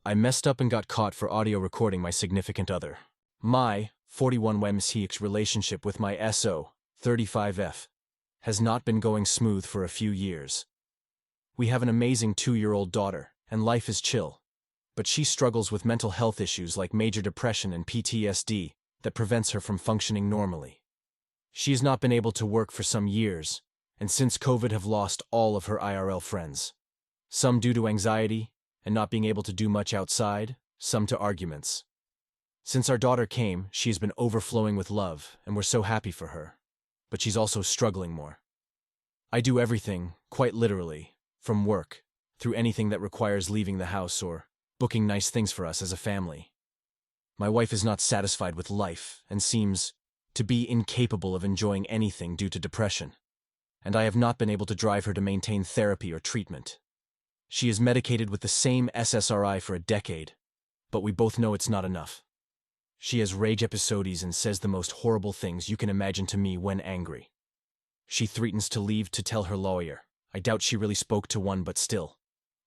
I messed up and got caught for audio recording my significant other. My 41 WMSHX relationship with my SO, 35F, has not been going smooth for a few years. We have an amazing 2-year-old daughter, and life is chill. But she struggles with mental health issues like major depression and PTSD that prevents her from functioning normally. She has not been able to work for some years, and since COVID have lost all of her IRL friends. Some due to anxiety and not being able to do much outside, some to arguments. Since our daughter came, she has been overflowing with love, and we're so happy for her. But she's also struggling more. I do everything, quite literally, from work, through anything that requires leaving the house or booking nice things for us as a family. My wife is not satisfied with life and seems to be incapable of enjoying anything due to depression, and I have not been able to drive her to maintain therapy or treatment. She is medicated with the same SSRI for a decade, but we both know it's not enough. She has rage episodes and says the most horrible things you can imagine to me when angry. She threatens to leave to tell her lawyer, I doubt she really spoke to one but still,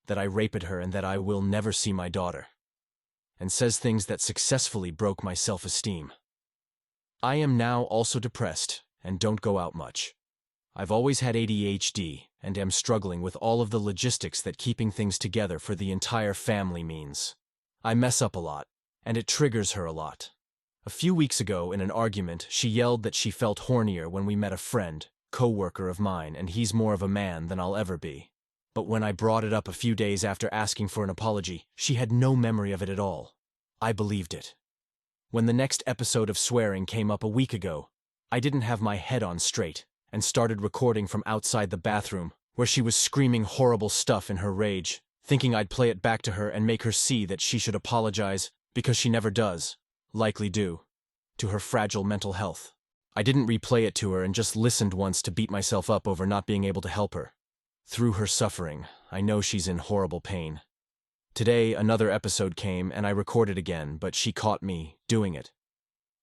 that I raped her and that I will never see my daughter. And says things that successfully broke my self-esteem. I am now also depressed and don't go out much. I've always had ADHD and am struggling with all of the logistics that keeping things together for the entire family means. I mess up a lot, and it triggers her a lot. A few weeks ago in an argument, she yelled that she felt hornier when we met a friend, co-worker of mine, and he's more of a man than I'll ever be. But when I brought it up a few days after asking for an apology, she had no memory of it at all. I believed it. When the next episode of swearing came up a week ago, I didn't have my head on straight and started recording from outside the bathroom, where she was screaming horrible stuff in her rage, thinking I'd play it back to her and make her see that she should apologize, because she never does, likely do, to her fragile mental health. I didn't replay it to her and just listened once to beat myself up over not being able to help her. Through her suffering, I know she's in horrible pain. Today, another episode came and I recorded again, but she caught me doing it.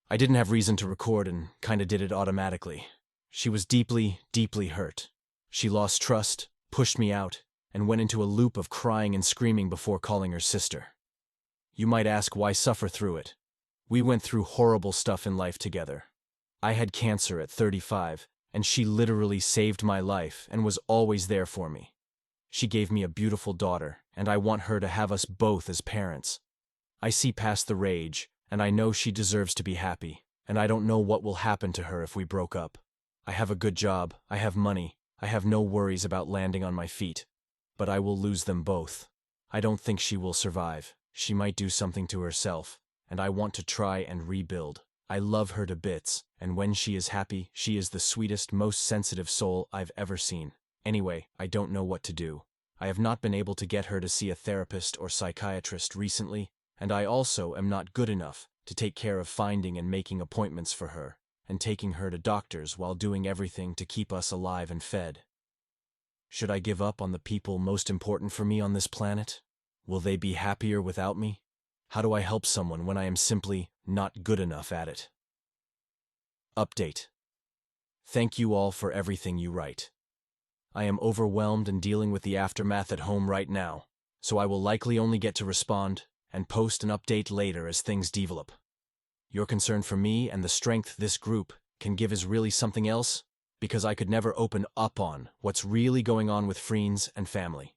I didn't have reason to record and kinda did it automatically. She was deeply, deeply hurt. She lost trust, pushed me out, and went into a loop of crying and screaming before calling her sister. You might ask why suffer through it. We went through horrible stuff in life together. I had cancer at 35, and she literally saved my life and was always there for me. She gave me a beautiful daughter, and I want her to have us both as parents. I see past the rage, and I know she deserves to be happy, and I don't know what will happen to her if we broke up. I have a good job, I have money, I have no worries about landing on my feet, but I will lose them both. I don't think she will survive. She might do something to herself, and I want to try and rebuild. I love her to bits, and when she is happy, she is the sweetest, most sensitive soul I've ever seen. Anyway, I don't know what to do. I have not been able to get her to see a therapist or psychiatrist recently, and I also am not good enough to take care of finding and making appointments for her, and taking her to doctors while doing everything to keep us alive and fed. Should I give up on the people most important for me on this planet? Will they be happier without me? How do I help someone when I am simply not good enough at it? Update. Thank you all for everything you write. I am overwhelmed and dealing with the aftermath at home right now, so I will likely only get to respond and post an update later as things develop. Your concern for me and the strength this group can give is really something else, because I could never open up on what's really going on with friends and family.